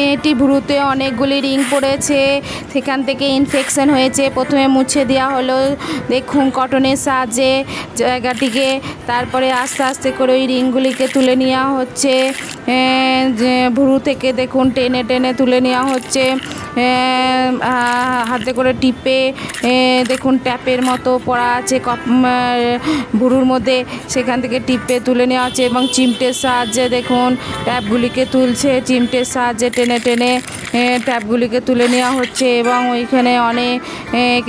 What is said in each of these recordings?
মেয়েটি ভ্রুতে অনেকগুলি রিং পড়েছে, সেখান থেকে ইনফেকশন হয়েছে। প্রথমে মুছে দেওয়া হলো দেখুন কটনের সাহায্যে জায়গাটিকে, তারপরে আস্তে আস্তে করে ওই রিংগুলিকে তুলে নেওয়া হচ্ছে। যে ভ্রু থেকে দেখুন টেনে টেনে তুলে নেওয়া হচ্ছে হাতে করে টিপে। দেখুন ট্যাপের মতো পড়া আছে ভ্রুর মধ্যে, সেখান থেকে টিপে তুলে নেওয়া হচ্ছে এবং চিমটের সাহায্যে দেখুন ট্যাপগুলিকে তুলছে। চিমটের সাহায্যে টেনে টেনে ট্যাপগুলিকে তুলে নেওয়া হচ্ছে এবং ওইখানে অনেক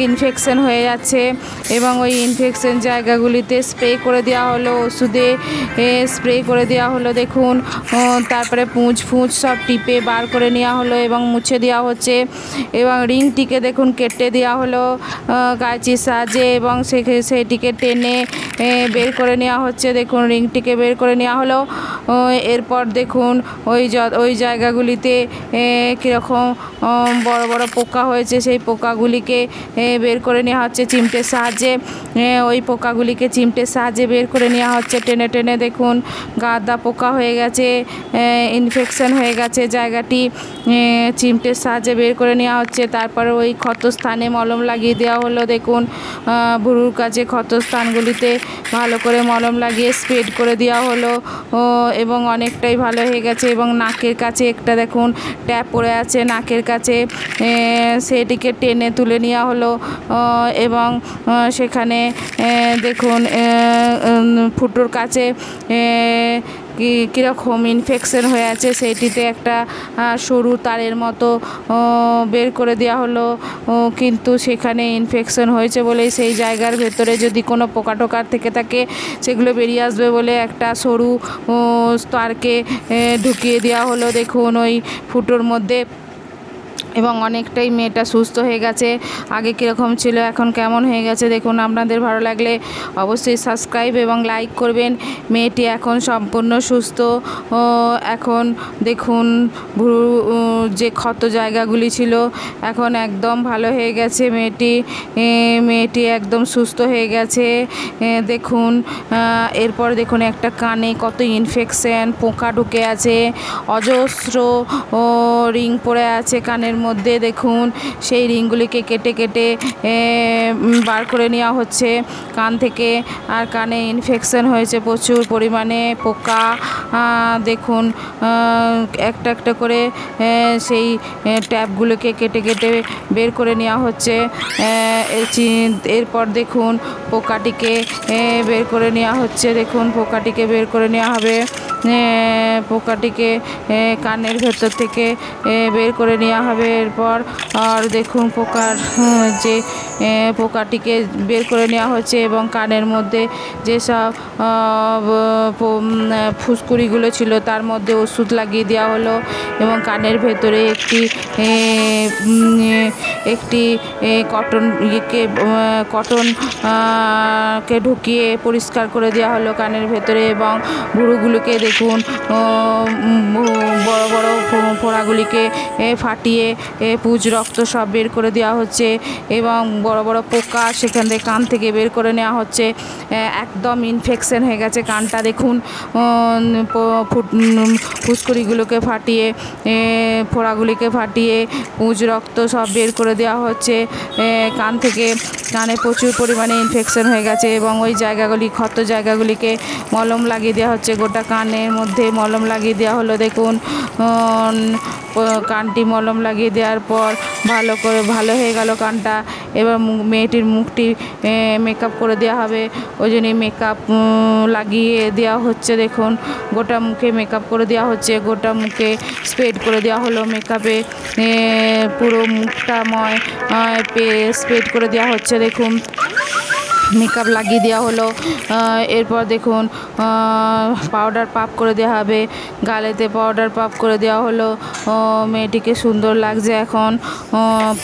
ইনফেকশন হয়ে যাচ্ছে এবং ওই ইনফেকশন জায়গাগুলিতে স্প্রে করে দেওয়া হলো, ওষুধে স্প্রে করে দেওয়া হলো দেখুন। তারপরে পুঁজ সব টিপে বার করে নেওয়া হলো এবং মুছে দেওয়া হচ্ছে এবং রিংটিকে দেখুন কেটে দেওয়া হলো কাঁচির সাহায্যে এবং সেটিকে টেনে বের করে নেওয়া হচ্ছে। দেখুন রিংটিকে বের করে নেওয়া হলো। এরপর দেখুন ওই জায়গাগুলিতে কীরকম বড় বড় পোকা হয়েছে, সেই পোকাগুলিকে বের করে নেওয়া হচ্ছে চিমটের সাহায্যে। ওই পোকাগুলিকে চিমটের সাহায্যে বের করে নেওয়া হচ্ছে টেনে টেনে। দেখুন গাদা পোকা হয়ে গেছে, ইনফেকশন হয়ে গেছে জায়গাটি, চিমটের সাহায্যে বের করে নেওয়া হচ্ছে। তারপরে ওই ক্ষতস্থানে মলম লাগিয়ে দেওয়া হলো দেখুন। ভ্রুর কাছে ক্ষতস্থানগুলিতে ভালো করে মলম লাগিয়ে স্প্রেড করে দেওয়া হলো এবং অনেকটাই ভালো হয়ে গেছে। এবং নাকের কাছে একটা দেখুন ট্যাপ পড়ে আছে নাকের কাছে, সেটিকে টেনে তুলে নেওয়া হলো এবং সেখানে দেখুন ফুটোর কাছে কীরকম ইনফেকশন হয়ে আছে সেইটিতে একটা সরু তারের মতো বের করে দেওয়া হলো, কিন্তু সেখানে ইনফেকশন হয়েছে বলেই সেই জায়গার ভেতরে যদি কোনো পোকা টোকা থেকে থাকে সেগুলো বেরিয়ে আসবে বলে একটা সরু তারকে ঢুকিয়ে দেওয়া হলো দেখুন ওই ফুটোর মধ্যে। এবং অনেকটাই মেয়েটা সুস্থ হয়ে গেছে, আগে কীরকম ছিল এখন কেমন হয়ে গেছে দেখুন। আপনাদের ভালো লাগলে অবশ্যই সাবস্ক্রাইব এবং লাইক করবেন। মেয়েটি এখন সম্পূর্ণ সুস্থ। এখন দেখুন ভ্রু যে ক্ষত জায়গাগুলি ছিল এখন একদম ভালো হয়ে গেছে। মেয়েটি একদম সুস্থ হয়ে গেছে দেখুন। এরপর দেখুন একটা কানে কত ইনফেকশন, পোকা ঢুকে আছে, অজস্র রিং পড়ে আছে কানের মধ্যে দেখুন। সেই রিংগুলিকে কেটে কেটে বার করে নেওয়া হচ্ছে কান থেকে। আর কানে ইনফেকশন হয়েছে প্রচুর পরিমাণে, পোকা দেখুন একটা একটা করে সেই ট্যাপগুলোকে কেটে কেটে বের করে নেওয়া হচ্ছে। এরপর দেখুন পোকাটিকে বের করে নেওয়া হচ্ছে দেখুন। পোকাটিকে বের করে নেওয়া হবে, পোকাটিকে কানের ভেতর থেকে বের করে নেওয়া হবে। এরপর আর দেখুন যে পোকাটিকে বের করে নেওয়া হচ্ছে এবং কানের মধ্যে যেসব ফুসকুড়িগুলো ছিল তার মধ্যে ওষুধ লাগিয়ে দেওয়া হলো এবং কানের ভেতরে একটি কটনকে ঢুকিয়ে পরিষ্কার করে দেওয়া হলো কানের ভেতরে। এবং ভ্রুগুলোকে দেখুন বড় বড় ফোঁড়াগুলিকে ফাটিয়ে পুঁজ রক্ত সব বের করে দেওয়া হচ্ছে এবং বড় বড় পোকা সেখান থেকে কান থেকে বের করে নেওয়া হচ্ছে। একদম ইনফেকশন হয়ে গেছে কানটা দেখুন। ফুসকুড়িগুলোকে ফাটিয়ে ফোঁড়াগুলিকে ফাটিয়ে পুঁজ রক্ত সব বের করে দেওয়া হচ্ছে কান থেকে। কানে প্রচুর পরিমাণে ইনফেকশন হয়ে গেছে এবং ওই জায়গাগুলি ক্ষত জায়গাগুলিকে মলম লাগিয়ে দেওয়া হচ্ছে। গোটা কানের মধ্যে মলম লাগিয়ে দেওয়া হলো দেখুন। কানটি মলম লাগিয়ে দেওয়ার পর ভালো হয়ে গেল কানটা। এবার মেয়েটির মুখটি মেকআপ করে দেওয়া হবে, ওই জন্যই মেকআপ লাগিয়ে দেওয়া হচ্ছে দেখুন। গোটা মুখে মেকআপ করে দেওয়া হচ্ছে, গোটা মুখে স্প্রেড করে দেওয়া হলো মেকআপে, পুরো মুখটাময় স্প্রেড করে দেওয়া হচ্ছে দেখুন। মেকআপ লাগিয়ে দেওয়া হলো। এরপর দেখুন পাউডার পাপ করে দেওয়া হবে, গালেতে পাউডার পাপ করে দেওয়া হলো। মেয়েটিকে সুন্দর লাগছে এখন,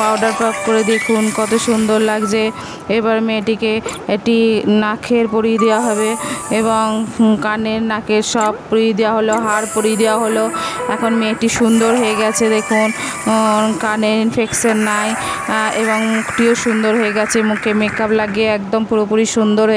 পাউডার পাপ করে দেখুন কত সুন্দর লাগছে। এবার মেয়েটিকে এটি নাকের পরিয়ে দেওয়া হবে এবং কানের নাকের সব পরিয়ে দেওয়া হলো, হাড় পরিয়ে দেওয়া হলো। এখন মেয়েটি সুন্দর হয়ে গেছে দেখুন, কানের ইনফেকশন নাই এবং মুখটিও সুন্দর হয়ে গেছে। মুখে মেকআপ লাগিয়ে একদম পুরোপুরি সুন্দর হয়ে